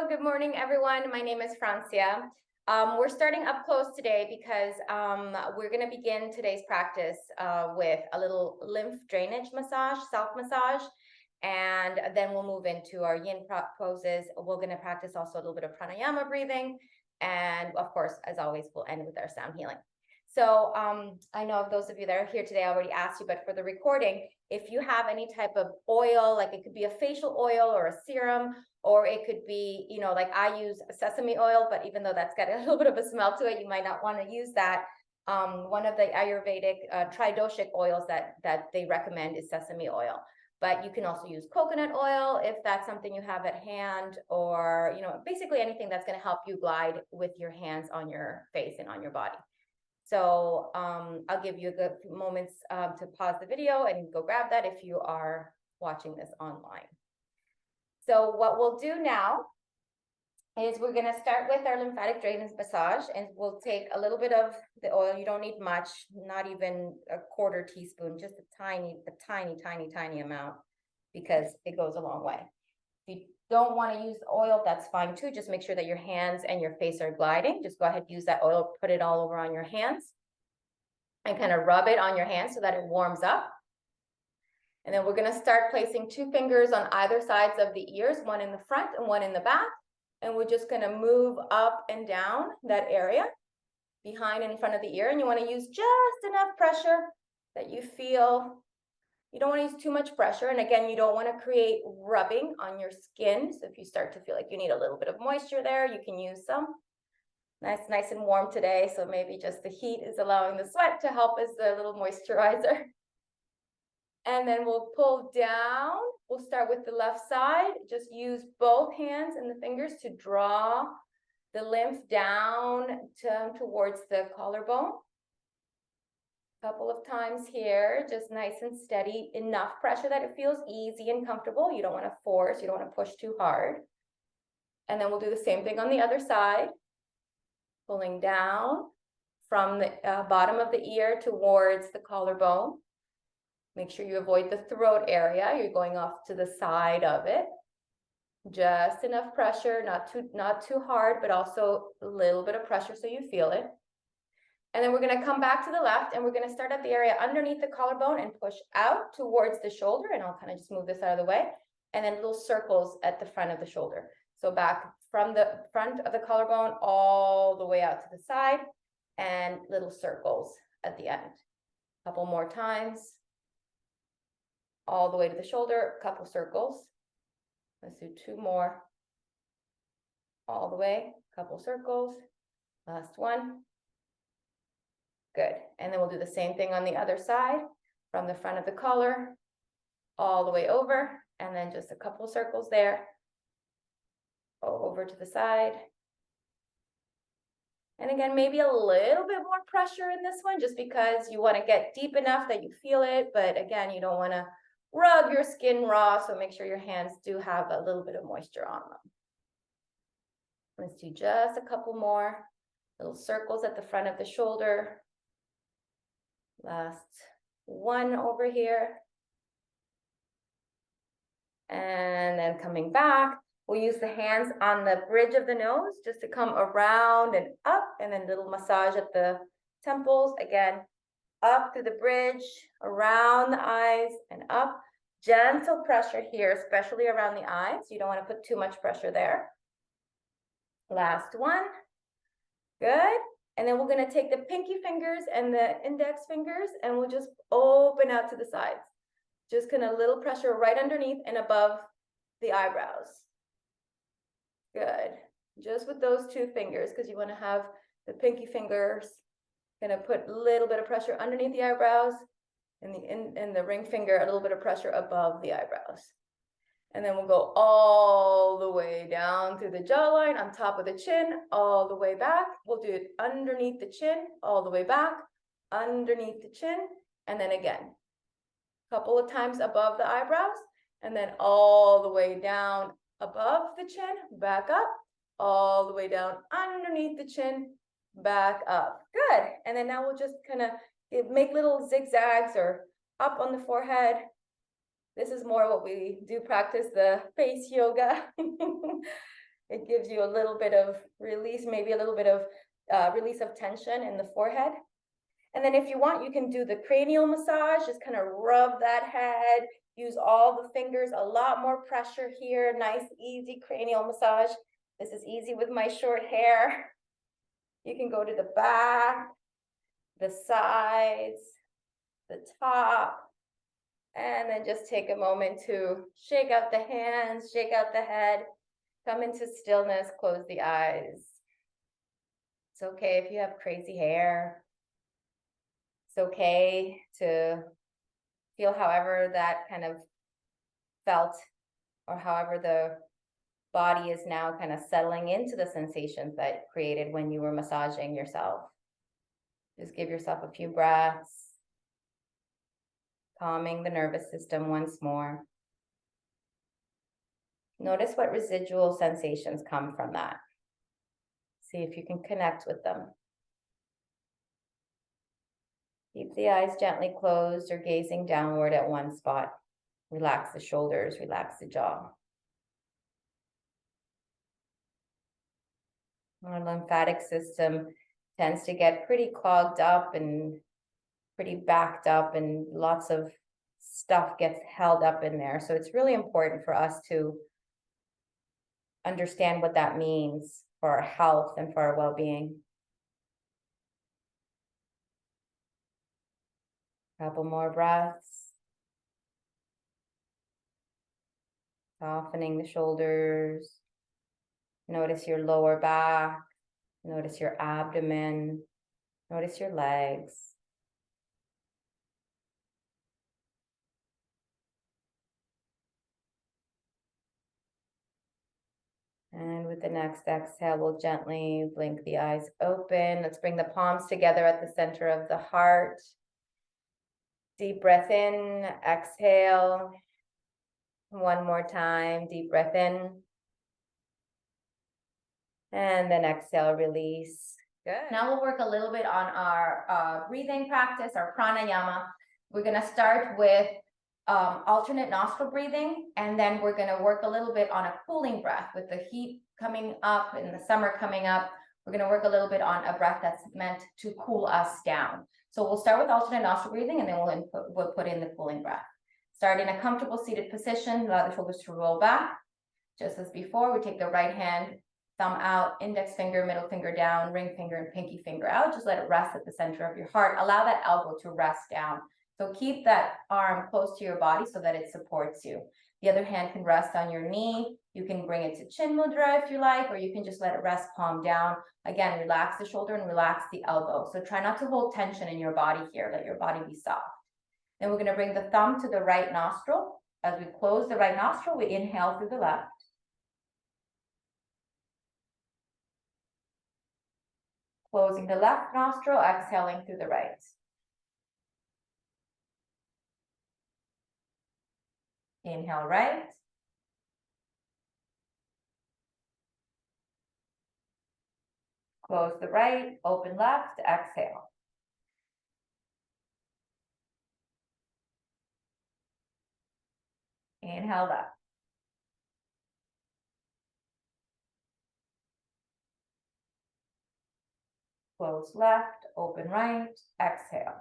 Hello, good morning, everyone. My name is Francia. We're starting up close today because we're going to begin today's practice with a little lymph drainage massage, self-massage, and then we'll move into our yin poses. We're going to practice also a little bit of pranayama breathing, and of course, as always, we'll end with our sound healing. So I know those of you that are here today, I already asked you, but for the recording, if you have any type of oil, like it could be a facial oil or a serum, or it could be, you know, like I use sesame oil, but even though that's got a little bit of a smell to it, you might not want to use that. One of the Ayurvedic tridoshic oils that they recommend is sesame oil. But you can also use coconut oil if that's something you have at hand, or, you know, basically anything that's going to help you glide with your hands on your face and on your body. So I'll give you a good few moments to pause the video and go grab that if you are watching this online. So what we'll do now is we're going to start with our lymphatic drainage massage, and we'll take a little bit of the oil. You don't need much, not even a quarter teaspoon, just a tiny amount, because it goes a long way. If you don't want to use oil, that's fine too. Just make sure that your hands and your face are gliding. Just go ahead, use that oil, put it all over on your hands, and kind of rub it on your hands so that it warms up. And then we're going to start placing 2 fingers on either sides of the ears, one in the front and one in the back. And we're just going to move up and down that area behind and in front of the ear. And you want to use just enough pressure that you feel. You don't want to use too much pressure. And again, you don't want to create rubbing on your skin. So if you start to feel like you need a little bit of moisture there, you can use some. Nice and warm today. So maybe just the heat is allowing the sweat to help as a little moisturizer. And then we'll pull down. We'll start with the left side. Just use both hands and the fingers to draw the lymph down towards the collarbone. A couple of times here, just nice and steady, enough pressure that it feels easy and comfortable. You don't want to force, you don't want to push too hard. And then we'll do the same thing on the other side, pulling down from the bottom of the ear towards the collarbone. Make sure you avoid the throat area. You're going off to the side of it. Just enough pressure, not too hard, but also a little bit of pressure so you feel it. And then we're going to come back to the left, and we're going to start at the area underneath the collarbone and push out towards the shoulder. And I'll kind of just move this out of the way. And then little circles at the front of the shoulder. So back from the front of the collarbone all the way out to the side, and little circles at the end. A couple more times. All the way to the shoulder, a couple circles. Let's do 2 more. All the way, a couple circles. Last one. Good. And then we'll do the same thing on the other side, from the front of the collar, all the way over, and then just a couple circles there. Over to the side. And again, maybe a little bit more pressure in this one, just because you want to get deep enough that you feel it. But again, you don't want to rub your skin raw, so make sure your hands do have a little bit of moisture on them. Let's do just a couple more little circles at the front of the shoulder. Last one over here. And then coming back, we'll use the hands on the bridge of the nose just to come around and up, and then little massage at the temples. Again, up through the bridge, around the eyes, and up. Gentle pressure here, especially around the eyes. You don't want to put too much pressure there. Last one. Good. And then we're going to take the pinky fingers and the index fingers, and we'll just open out to the sides. Just kind of little pressure right underneath and above the eyebrows. Good. Just with those 2 fingers, because you want to have the pinky fingers kind of put a little bit of pressure underneath the eyebrows, and the ring finger a little bit of pressure above the eyebrows. And then we'll go all the way down through the jawline, on top of the chin, all the way back. We'll do it underneath the chin, all the way back, underneath the chin, and then again, a couple of times above the eyebrows, and then all the way down above the chin, back up, all the way down underneath the chin, back up. Good. And then now we'll just kind of make little zigzags or up on the forehead. This is more what we do practice, the face yoga. It gives you a little bit of release, maybe a little bit of release of tension in the forehead. And then if you want, you can do the cranial massage, just kind of rub that head, use all the fingers, a lot more pressure here, nice, easy cranial massage. This is easy with my short hair. You can go to the back, the sides, the top, and then just take a moment to shake out the hands, shake out the head, come into stillness, close the eyes. It's okay if you have crazy hair. It's okay to feel however that kind of felt, or however the body is now kind of settling into the sensations that created when you were massaging yourself. Just give yourself a few breaths, calming the nervous system once more. Notice what residual sensations come from that. See if you can connect with them. Keep the eyes gently closed or gazing downward at one spot. Relax the shoulders, relax the jaw. Our lymphatic system tends to get pretty clogged up and pretty backed up, and lots of stuff gets held up in there. So it's really important for us to understand what that means for our health and for our well-being. Couple more breaths. Softening the shoulders. Notice your lower back. Notice your abdomen. Notice your legs. And with the next exhale, we'll gently blink the eyes open. Let's bring the palms together at the center of the heart. Deep breath in, exhale. One more time, deep breath in. And then exhale, release. Good. Now we'll work a little bit on our breathing practice, our pranayama. We're gonna start with alternate nostril breathing, and then we're gonna work a little bit on a cooling breath. With the heat coming up and the summer coming up, we're gonna work a little bit on a breath that's meant to cool us down. So we'll start with alternate nostril breathing, and then we'll put in the cooling breath. Start in a comfortable seated position, allow the shoulders to roll back. Just as before, we take the right hand, thumb out, index finger, middle finger down, ring finger and pinky finger out. Just let it rest at the center of your heart. Allow that elbow to rest down. So keep that arm close to your body so that it supports you. The other hand can rest on your knee. You can bring it to chin mudra if you like, or you can just let it rest palm down. Again, relax the shoulder and relax the elbow. So try not to hold tension in your body here. Let your body be soft. Then we're going to bring the thumb to the right nostril. As we close the right nostril, we inhale through the left. Closing the left nostril, exhaling through the right. Inhale right. Close the right, open left, exhale. Inhale left. Close left, open right, exhale.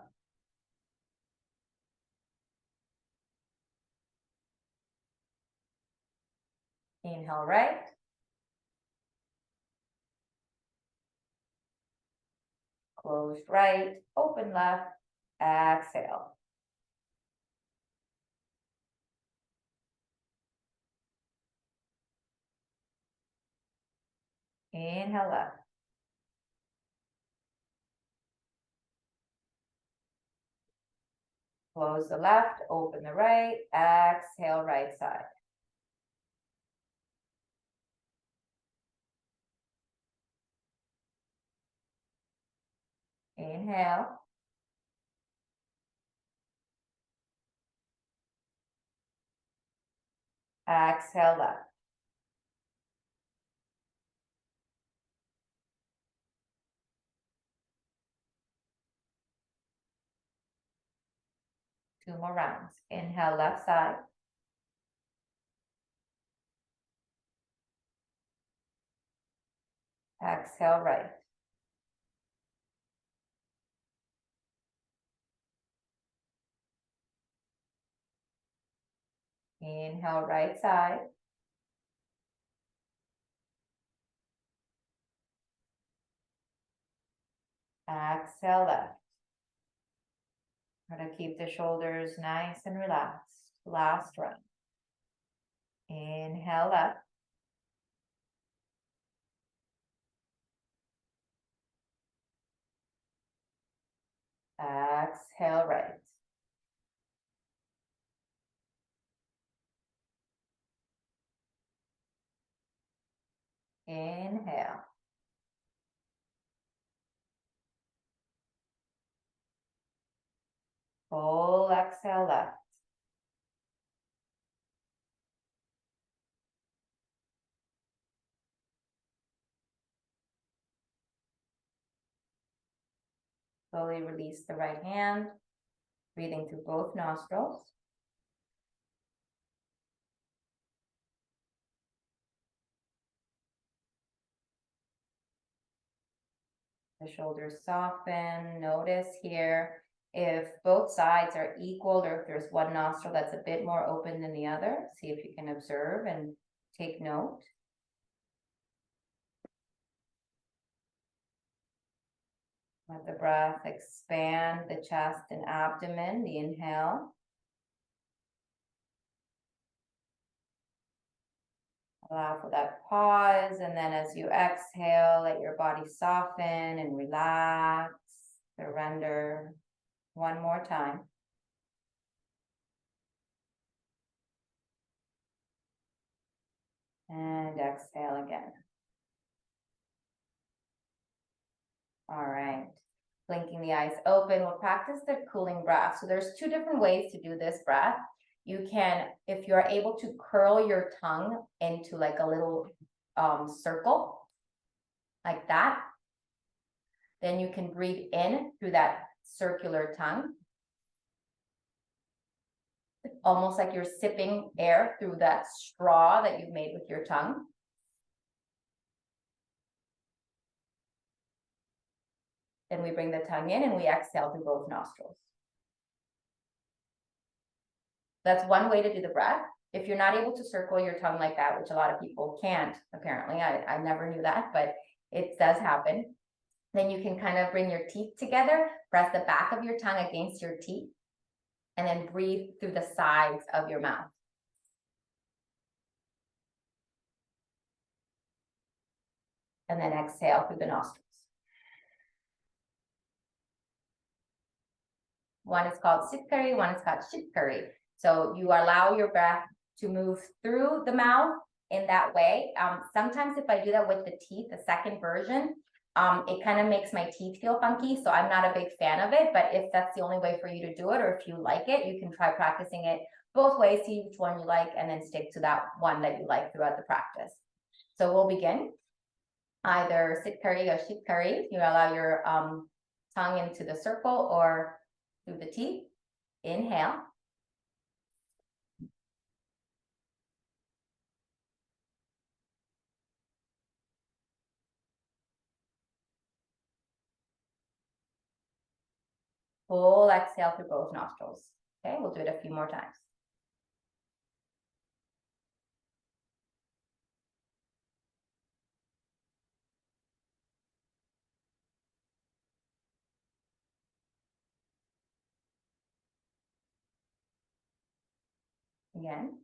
Inhale right. Closed right, open left, exhale. Inhale left. Close the left, open the right, exhale right side. Inhale. Exhale left. Two more rounds. Inhale left side. Exhale, right. Inhale, right side. Exhale, left. Try to keep the shoulders nice and relaxed. Last round. Inhale, left. Exhale, right. Inhale. Full exhale, left. Slowly release the right hand, breathing through both nostrils. The shoulders soften. Notice here if both sides are equal or if there's one nostril that's a bit more open than the other. See if you can observe and take note. Let the breath expand the chest and abdomen, the inhale. Allow for that pause, and then as you exhale, let your body soften and relax, surrender. One more time. And exhale again. All right. Blinking the eyes open, we'll practice the cooling breath. So there's two different ways to do this breath. You can, if you're able to curl your tongue into like a little circle, like that, then you can breathe in through that circular tongue, almost like you're sipping air through that straw that you've made with your tongue. Then we bring the tongue in and we exhale through both nostrils. That's one way to do the breath. If you're not able to circle your tongue like that, which a lot of people can't, apparently, I never knew that, but it does happen. Then you can kind of bring your teeth together, press the back of your tongue against your teeth, and then breathe through the sides of your mouth. And then exhale through the nostrils. One is called sitkari, one is called shitkari. So you allow your breath to move through the mouth in that way. Sometimes if I do that with the teeth, the second version, it kind of makes my teeth feel funky. So I'm not a big fan of it, but if that's the only way for you to do it, or if you like it, you can try practicing it both ways, see which one you like, and then stick to that one that you like throughout the practice. So we'll begin. Either sitkari or shitkari. You allow your tongue into the circle or through the teeth. Inhale. Full exhale through both nostrils. Okay, we'll do it a few more times. Again.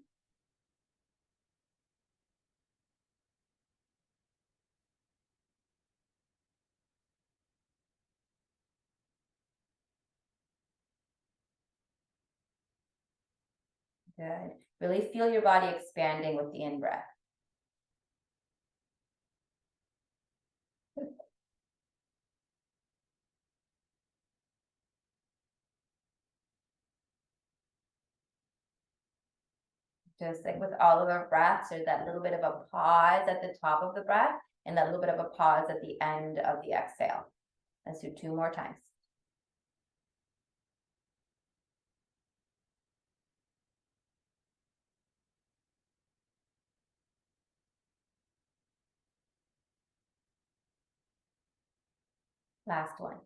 Good. Really feel your body expanding with the in-breath. Just like with all of our breaths, there's that little bit of a pause at the top of the breath and that little bit of a pause at the end of the exhale. Let's do two more times. Last one.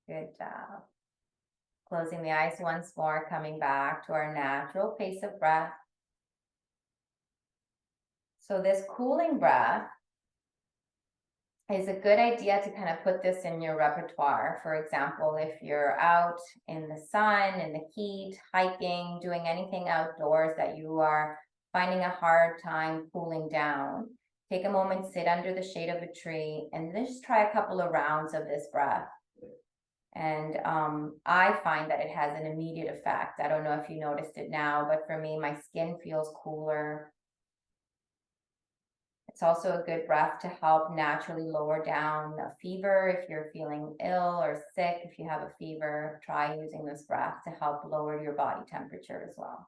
Good job. Closing the eyes once more, coming back to our natural pace of breath. So this cooling breath is a good idea to kind of put this in your repertoire. For example, if you're out in the sun, in the heat, hiking, doing anything outdoors that you are finding a hard time cooling down, take a moment, sit under the shade of a tree, and just try a couple of rounds of this breath. And I find that it has an immediate effect. I don't know if you noticed it now, but for me, my skin feels cooler. It's also a good breath to help naturally lower down a fever. If you're feeling ill or sick, if you have a fever, try using this breath to help lower your body temperature as well.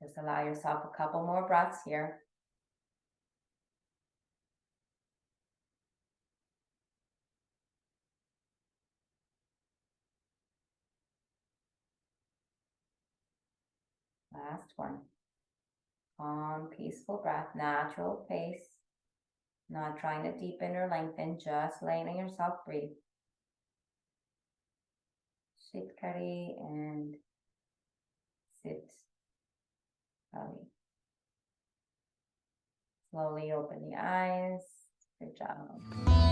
Just allow yourself a couple more breaths here. Last one. Calm, peaceful breath, natural pace. Not trying to deepen or lengthen, just letting yourself breathe. Shitkari and sit. Belly. Slowly open the eyes. Good job.